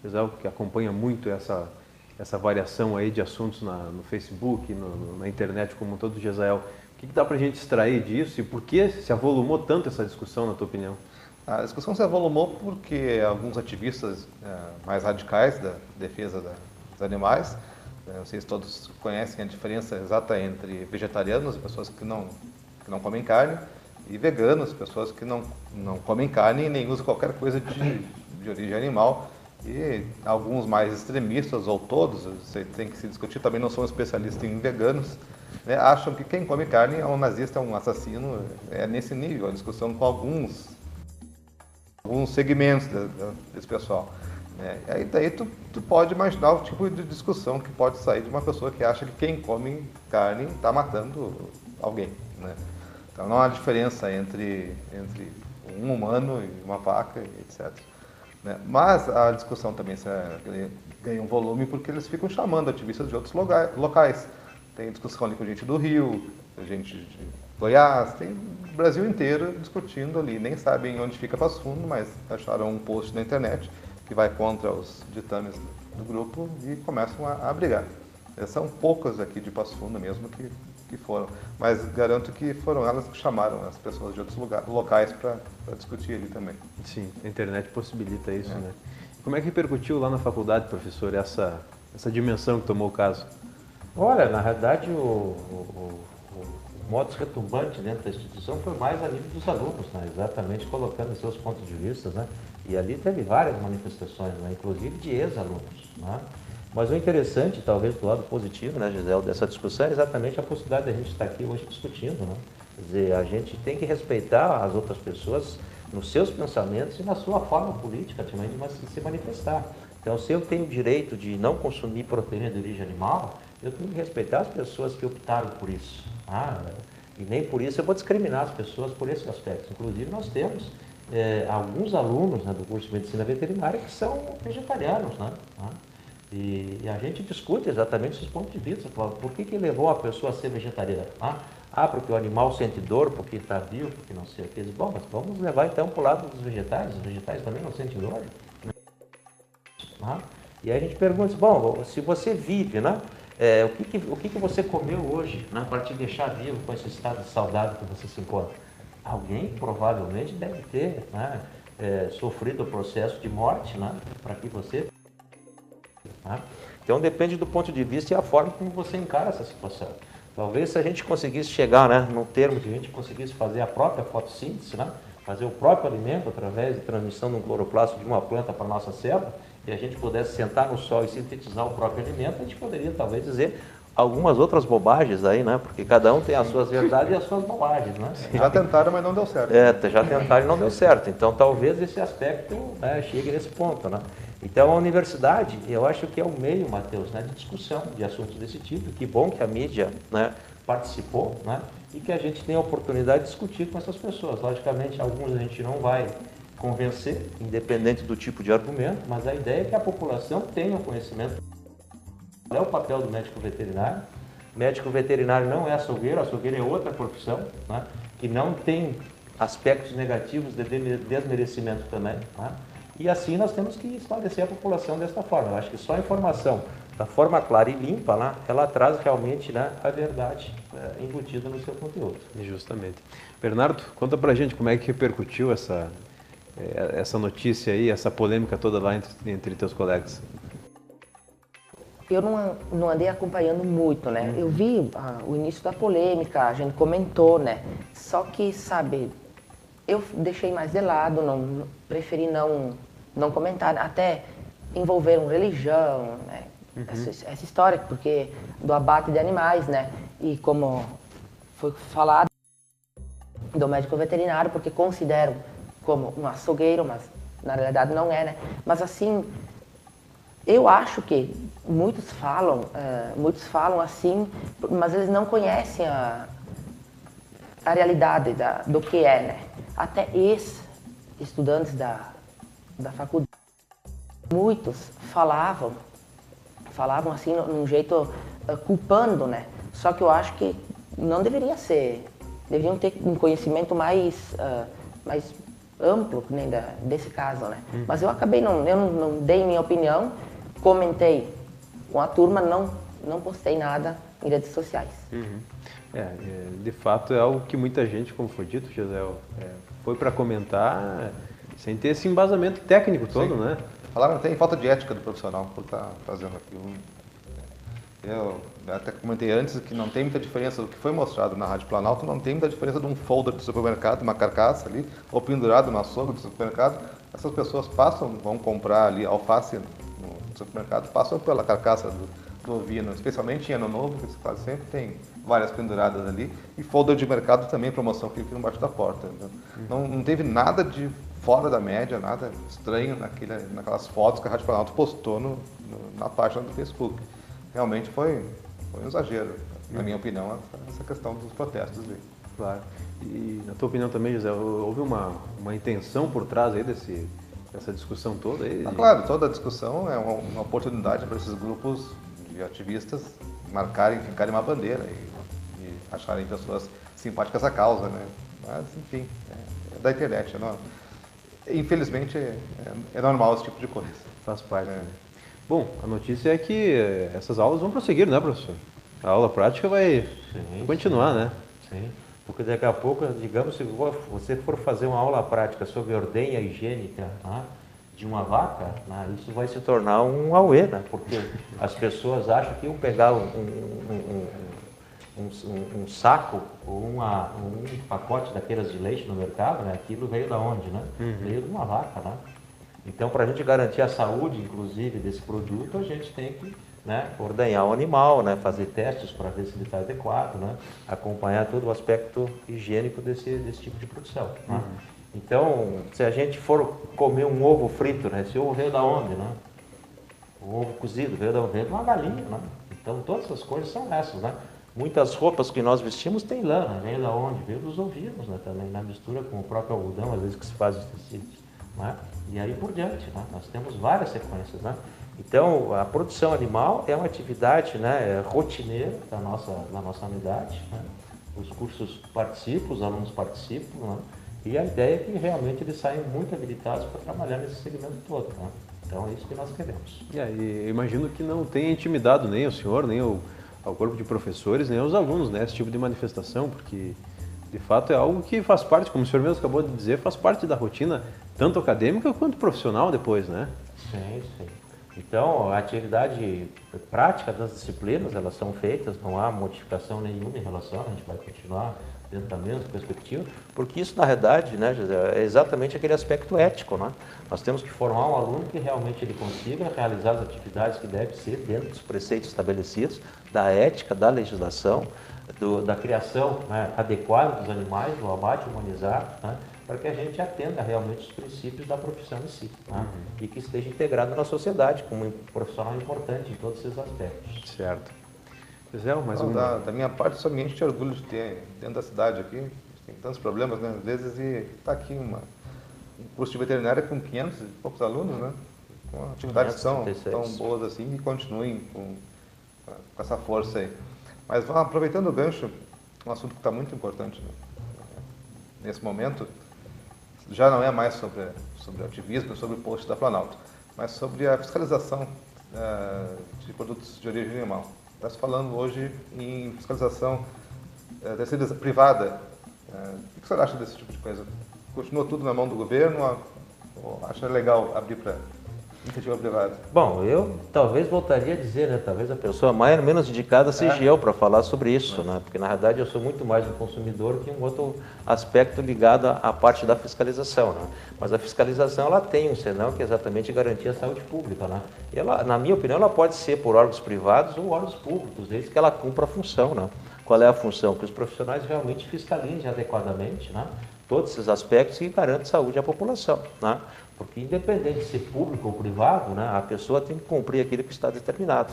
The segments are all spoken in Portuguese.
Gisel, que acompanha muito essa variação aí de assuntos no Facebook, na internet como um todo, Gisel, o que dá para a gente extrair disso e por que se avolumou tanto essa discussão, na tua opinião? A discussão se avolumou porque alguns ativistas mais radicais da defesa dos animais, não sei se todos conhecem a diferença exata entre vegetarianos, pessoas que não comem carne, e veganos, pessoas que não comem carne e nem usam qualquer coisa de origem animal. E alguns mais extremistas, ou todos, você tem que se discutir, também não sou um especialista em veganos, né, acham que quem come carne é um nazista, é um assassino, é nesse nível, a discussão com alguns segmentos desse pessoal. Né? E aí daí tu pode imaginar o tipo de discussão que pode sair de uma pessoa que acha que quem come carne está matando alguém. Né? Então não há diferença entre um humano e uma vaca, etc. Né? Mas a discussão também ganha um volume porque eles ficam chamando ativistas de outros locais. Tem discussão ali com gente do Rio, gente de Goiás, tem o Brasil inteiro discutindo ali. Nem sabem onde fica Passo Fundo, mas acharam um post na internet que vai contra os ditames do grupo e começam a brigar. São poucas aqui de Passo Fundo mesmo que foram, mas garanto que foram elas que chamaram as pessoas de outros locais para discutir ali também. Sim, a internet possibilita isso, né? Como é que repercutiu lá na faculdade, professor, essa dimensão que tomou o caso? Olha, na realidade, o modus retumbante dentro da instituição foi mais a nível dos alunos, né? Exatamente colocando seus pontos de vista, né? E ali teve várias manifestações, né? Inclusive de ex-alunos, né? Mas o interessante, talvez do lado positivo, né, Gisel, dessa discussão é exatamente a possibilidade de a gente estar aqui hoje discutindo, né? Quer dizer, a gente tem que respeitar as outras pessoas nos seus pensamentos e na sua forma política também de se manifestar. Então, se eu tenho o direito de não consumir proteína de origem animal, eu tenho que respeitar as pessoas que optaram por isso. E nem por isso eu vou discriminar as pessoas por esse aspecto. Inclusive, nós temos alguns alunos, né, do curso de Medicina Veterinária que são vegetarianos, né? E a gente discute exatamente esses pontos de vista. Por que levou a pessoa a ser vegetariana? Porque o animal sente dor, porque está vivo, porque não sei o que. Bom, mas vamos levar então para o lado dos vegetais. Os vegetais também não sentem dor. E aí a gente pergunta, bom, se você vive, né? O que você comeu hoje, né, para te deixar vivo com esse estado saudável que você se encontra? Alguém provavelmente deve ter, né, sofrido o processo de morte, né, para que você... Então depende do ponto de vista e a forma como você encara essa situação. Talvez se a gente conseguisse chegar, né, num termo que a gente conseguisse fazer a própria fotossíntese, né, fazer o próprio alimento através de transmissão de um cloroplasto de uma planta para a nossa célula, e a gente pudesse sentar no sol e sintetizar o próprio alimento, a gente poderia talvez dizer algumas outras bobagens aí, né? Porque cada um tem as suas verdades e as suas bobagens, né? Já tentaram, mas não deu certo. Já tentaram e não deu certo. Então talvez esse aspecto, né, chegue nesse ponto, né? Então a universidade, eu acho que é o meio, Matheus, né, de discussão de assuntos desse tipo. Que bom que a mídia, né, participou, né? E que a gente tem a oportunidade de discutir com essas pessoas. Logicamente, alguns a gente não vai convencer, independente do tipo de argumento, mas a ideia é que a população tenha conhecimento. Qual é o papel do médico veterinário? Médico veterinário não é açougueiro é outra profissão, né, que não tem aspectos negativos de desmerecimento também. Né? E assim nós temos que esclarecer a população desta forma. Eu acho que só a informação da forma clara e limpa, né, ela traz realmente, né, a verdade embutida no seu conteúdo. Justamente. Bernardo, conta pra gente como é que repercutiu essa notícia aí, essa polêmica toda lá entre teus colegas. Eu não andei acompanhando muito, né? Eu vi o início da polêmica, a gente comentou, né? Só que, sabe, eu deixei mais de lado, preferi não comentar, até envolveram religião, né? Essa história, porque do abate de animais, né? E como foi falado do médico veterinário, porque consideram como um açougueiro, mas na realidade não é, né? Mas assim, eu acho que muitos falam assim, mas eles não conhecem a realidade do que é, né? Até ex-estudantes da faculdade, muitos falavam assim, num jeito culpando, né? Só que eu acho que não deveria ser, deveriam ter um conhecimento mais amplo, que nem desse caso, né? Mas eu acabei, eu não dei minha opinião, comentei com a turma, não postei nada em redes sociais. De fato é algo que muita gente, como foi dito, Gisele, foi para comentar sem ter esse embasamento técnico todo, né? Falaram até em falta de ética do profissional por estar fazendo aquilo. Eu até comentei antes que não tem muita diferença do que foi mostrado na Rádio Planalto, não tem muita diferença de um folder de supermercado, uma carcaça ali, ou pendurado no açougue do supermercado. Essas pessoas vão comprar ali alface no supermercado, passam pela carcaça do ovino, especialmente em Ano Novo, que quase sempre tem várias penduradas ali, e folder de mercado também, promoção que fica embaixo da porta. Não teve nada de fora da média, nada estranho naquelas fotos que a Rádio Planalto postou na página do Facebook. Realmente foi um exagero, na minha opinião, essa questão dos protestos aí. Claro. E na tua opinião também, José, houve uma intenção por trás aí dessa discussão toda? Aí? Claro, toda a discussão é uma oportunidade para esses grupos de ativistas ficarem uma bandeira e acharem pessoas simpáticas à causa, né? Mas, enfim, é da internet. Infelizmente, é normal esse tipo de coisa. Faz parte, né? Bom, a notícia é que essas aulas vão prosseguir, né, professor? A aula prática vai continuar, né? Sim, porque daqui a pouco, digamos, se você for fazer uma aula prática sobre ordenha higiênica de uma vaca, isso vai se tornar um auê, né? Porque as pessoas acham que iam pegar um saco ou um pacote daquelas de leite no mercado, né? Aquilo veio da onde, né? Veio de uma vaca, né? Então, para a gente garantir a saúde, inclusive, desse produto, a gente tem que ordenhar o animal, fazer testes para ver se ele está adequado, acompanhar todo o aspecto higiênico desse tipo de produção. Então, se a gente for comer um ovo frito, esse ovo veio da onde? O ovo cozido veio de uma galinha. Então, todas essas coisas são essas. Muitas roupas que nós vestimos tem lã, veio da onde? Veio dos ovinos, também, na mistura com o próprio algodão, às vezes que se faz os tecidos. E aí por diante, nós temos várias sequências. Então, a produção animal é uma atividade rotineira da nossa unidade. Os cursos participam, os alunos participam, e a ideia é que realmente eles saiam muito habilitados para trabalhar nesse segmento todo. Então, é isso que nós queremos. E aí, eu imagino que não tenha intimidado nem o senhor, nem ao corpo de professores, nem aos alunos, esse tipo de manifestação, porque de fato é algo que faz parte, como o senhor mesmo acabou de dizer, faz parte da rotina, tanto acadêmica quanto profissional depois, né? Sim. Então, a atividade prática das disciplinas, elas são feitas, não há modificação nenhuma em relação, a gente vai continuar dentro da mesma perspectiva, porque isso, na realidade, José, é exatamente aquele aspecto ético, Nós temos que formar um aluno que realmente ele consiga realizar as atividades que devem ser dentro dos preceitos estabelecidos, da ética, da legislação, da criação adequada dos animais, do abate humanizado, para que a gente atenda realmente os princípios da profissão em si, e que esteja integrado na sociedade como um profissional importante em todos esses aspectos. Certo. Da minha parte, só me enche de orgulho de ter dentro da cidade aqui, tem tantos problemas, às vezes, e está aqui um curso de veterinária com 500 e poucos alunos, com atividades que são tão boas assim e continuem com essa força aí. Mas aproveitando o gancho, um assunto que está muito importante nesse momento, já não é mais sobre ativismo, sobre o post da Planalto, mas sobre a fiscalização de produtos de origem animal. Está se falando hoje em fiscalização privada. O que você acha desse tipo de coisa? Continua tudo na mão do governo ou acha legal abrir para iniciativa privada? Bom, eu talvez voltaria a dizer, talvez a pessoa mais ou menos indicada seja eu para falar sobre isso, porque na verdade eu sou muito mais um consumidor que um outro aspecto ligado à parte da fiscalização. Mas a fiscalização ela tem um senão que é exatamente garantir a saúde pública. E ela, na minha opinião, ela pode ser por órgãos privados ou órgãos públicos, desde que ela cumpra a função. Qual é a função? Que os profissionais realmente fiscalizem adequadamente todos esses aspectos que garantem saúde à população. Porque independente de ser público ou privado, a pessoa tem que cumprir aquilo que está determinado.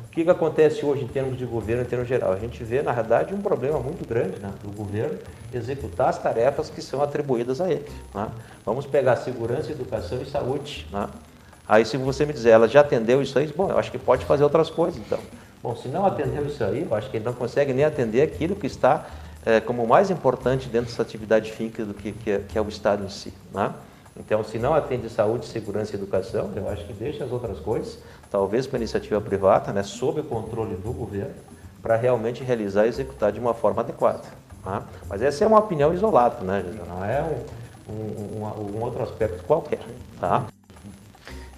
O que acontece hoje em termos de governo, em termos geral? A gente vê, na verdade, um problema muito grande do governo executar as tarefas que são atribuídas a ele. Vamos pegar segurança, educação e saúde. Aí, se você me dizer, ela já atendeu isso aí, bom, eu acho que pode fazer outras coisas, então. Bom, se não atendeu isso aí, eu acho que ele não consegue nem atender aquilo que está como mais importante dentro dessa atividade física do que é o Estado em si, né? Então, se não atende saúde, segurança e educação, eu acho que deixa as outras coisas, talvez para a iniciativa privada, né, sob o controle do governo, para realmente realizar e executar de uma forma adequada. Tá? Mas essa é uma opinião isolada, né, não é um outro aspecto qualquer. Tá?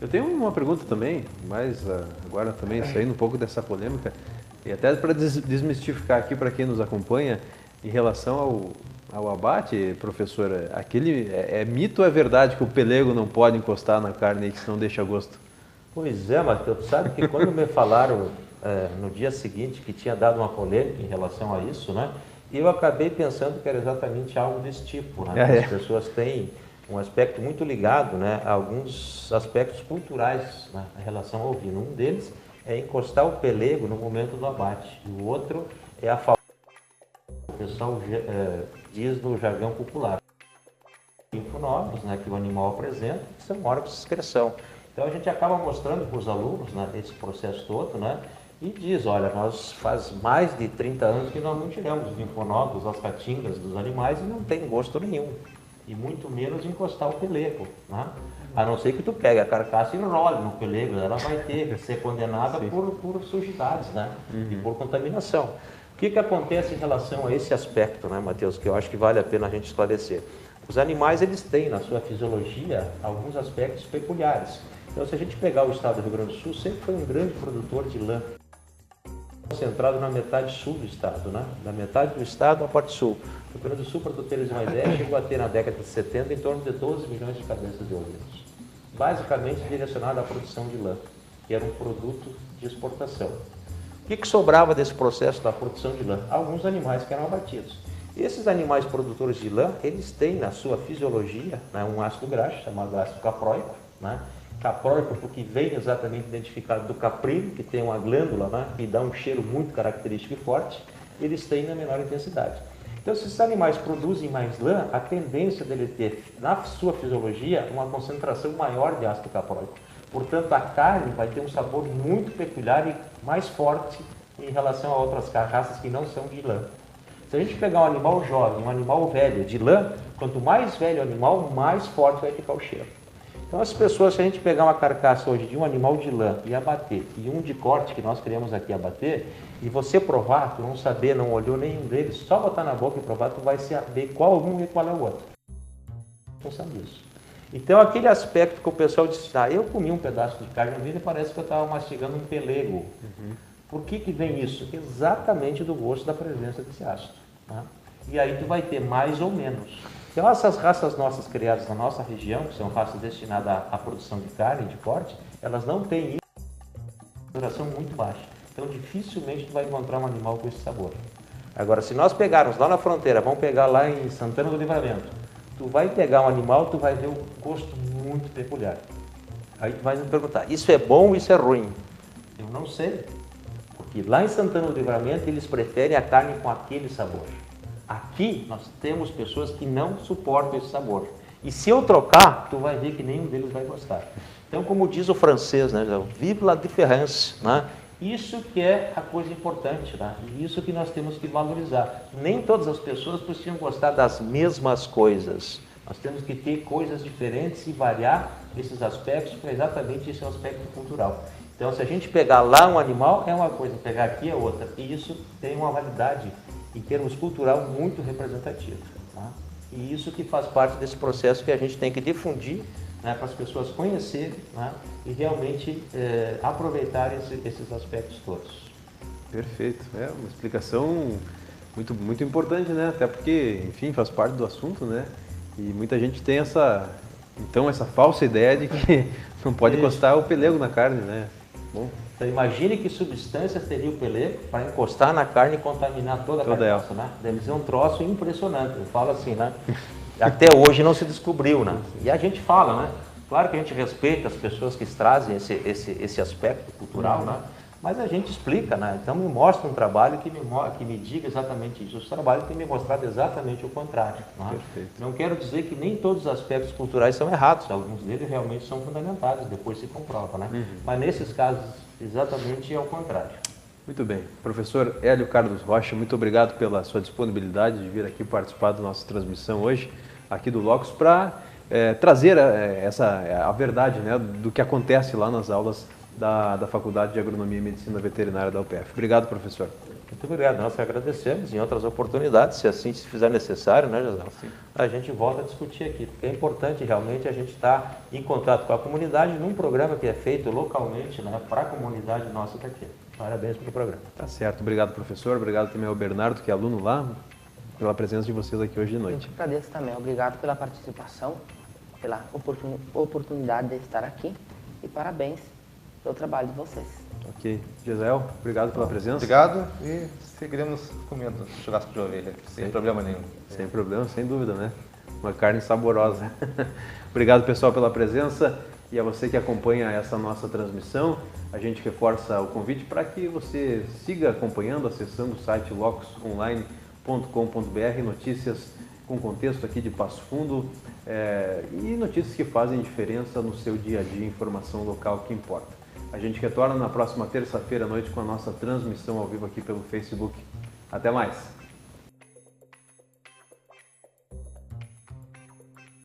Eu tenho uma pergunta também, mas agora também saindo um pouco dessa polêmica, e até para desmistificar aqui para quem nos acompanha, em relação ao abate, professora, aquele é mito ou é verdade que o pelego não pode encostar na carne e que não deixa gosto? Pois é, mas tu sabe que quando me falaram no dia seguinte que tinha dado uma polêmica em relação a isso, né? Eu acabei pensando que era exatamente algo desse tipo, né? As pessoas têm um aspecto muito ligado, né, a alguns aspectos culturais, né, em relação ao ovino. Um deles é encostar o pelego no momento do abate, e o outro é a falta, o pessoal diz no jargão popular, linfonodos, né, que o animal apresenta, que são órgãos de excreção. Então a gente acaba mostrando para os alunos, né, esse processo todo, né, e diz, olha, nós faz mais de 30 anos que nós não tiramos os linfonodos, as catingas dos animais e não tem gosto nenhum. E muito menos encostar o pelego, né? A não ser que tu pegue a carcaça e enrole no pelego, ela vai ter que ser condenada por sujidades, né? E por contaminação. O que acontece em relação a esse aspecto, né, Matheus, que eu acho que vale a pena a gente esclarecer? Os animais, eles têm na sua fisiologia alguns aspectos peculiares. Então, se a gente pegar o estado do Rio Grande do Sul, sempre foi um grande produtor de lã, concentrado na metade sul do estado, né? Da metade do estado à parte sul. O Rio Grande do Sul, para tu teres uma ideia, chegou a ter na década de 70 em torno de 12 milhões de cabeças de ovinos, basicamente direcionado à produção de lã, que era um produto de exportação. O que sobrava desse processo da produção de lã? Alguns animais que eram abatidos. Esses animais produtores de lã, eles têm na sua fisiologia, né, um ácido graxo, chamado ácido capróico, né? Capróico porque vem exatamente identificado do caprino, que tem uma glândula, né, que dá um cheiro muito característico e forte, eles têm na menor intensidade. Então, se esses animais produzem mais lã, a tendência dele ter na sua fisiologia uma concentração maior de ácido capróico. Portanto, a carne vai ter um sabor muito peculiar e mais forte em relação a outras raças que não são de lã. Se a gente pegar um animal jovem, um animal velho de lã, quanto mais velho o animal, mais forte vai ficar o cheiro. Então, as pessoas, se a gente pegar uma carcaça hoje de um animal de lã e abater, e um de corte que nós queremos aqui abater, e você provar, tu não saber, não olhou nenhum deles, só botar na boca e provar, tu vai saber qual um e qual é o outro. Não sabe isso. Então, aquele aspecto que o pessoal disse, eu comi um pedaço de carne e parece que eu estava mastigando um pelego. Por que vem isso? Exatamente do gosto da presença desse ácido. Né? E aí tu vai ter mais ou menos. Então, essas raças nossas criadas na nossa região, que são raças destinadas à produção de carne, de corte, elas não têm isso, duração muito baixa. Então, dificilmente tu vai encontrar um animal com esse sabor. Agora, se nós pegarmos lá na fronteira, vamos pegar lá em Santana do Livramento, tu vai pegar um animal, tu vai ver um gosto muito peculiar. Aí tu vai me perguntar, isso é bom ou isso é ruim? Eu não sei. Porque lá em Santana do Livramento, eles preferem a carne com aquele sabor. Aqui, nós temos pessoas que não suportam esse sabor. E se eu trocar, tu vai ver que nenhum deles vai gostar. Então, como diz o francês, né, vive la différence, né? Isso que é a coisa importante, né? E isso que nós temos que valorizar. Nem todas as pessoas precisam gostar das mesmas coisas. Nós temos que ter coisas diferentes e variar esses aspectos, porque exatamente esse é o aspecto cultural. Então, se a gente pegar lá um animal, é uma coisa, pegar aqui é outra. E isso tem uma validade, em termos cultural, muito representativa. Tá? E isso que faz parte desse processo que a gente tem que difundir, né, para as pessoas conhecerem, né, e realmente aproveitarem esses aspectos todos. Perfeito. É uma explicação muito importante, né? Até porque, enfim, faz parte do assunto, né? E muita gente tem essa falsa ideia de que não pode encostar o pelego na carne, né? Bom. Então, imagine que substâncias teria o pelego para encostar na carne e contaminar toda a carcaça, né? Deve ser um troço impressionante. Eu falo assim, né? Até hoje não se descobriu, né? E a gente fala, né? Claro que a gente respeita as pessoas que trazem esse aspecto cultural, né? Mas a gente explica, né? Então me mostra um trabalho que me diga exatamente isso. Os trabalhos têm me mostrado exatamente o contrário. Né? Não quero dizer que nem todos os aspectos culturais são errados. Alguns deles realmente são fundamentados, depois se comprova, né? Mas nesses casos, exatamente é o contrário. Muito bem. Professor Hélio Carlos Rocha, muito obrigado pela sua disponibilidade de vir aqui participar da nossa transmissão hoje, aqui do Locus, para trazer a verdade, né, do que acontece lá nas aulas da Faculdade de Agronomia e Medicina Veterinária da UPF. Obrigado, professor. Muito obrigado. Nós que agradecemos. Em outras oportunidades, se assim se fizer necessário, né, José? A gente volta a discutir aqui, porque é importante realmente a gente estar em contato com a comunidade num programa que é feito localmente, né, para a comunidade nossa daqui. Parabéns pelo programa. Tá certo. Obrigado, professor. Obrigado também ao Bernardo, que é aluno lá, pela presença de vocês aqui hoje de noite. Eu agradeço também. Obrigado pela participação, pela oportunidade de estar aqui e parabéns pelo trabalho de vocês. Ok. Gisel, obrigado pela presença. Obrigado e seguiremos comendo churrasco de ovelha, sem problema nenhum. Sem problema, sem dúvida, né? Uma carne saborosa. Obrigado, pessoal, pela presença e a você que acompanha essa nossa transmissão. A gente reforça o convite para que você siga acompanhando, acessando o site locusonline.com.br, notícias com contexto aqui de Passo Fundo e notícias que fazem diferença no seu dia a dia, informação local que importa. A gente retorna na próxima terça-feira à noite com a nossa transmissão ao vivo aqui pelo Facebook. Até mais!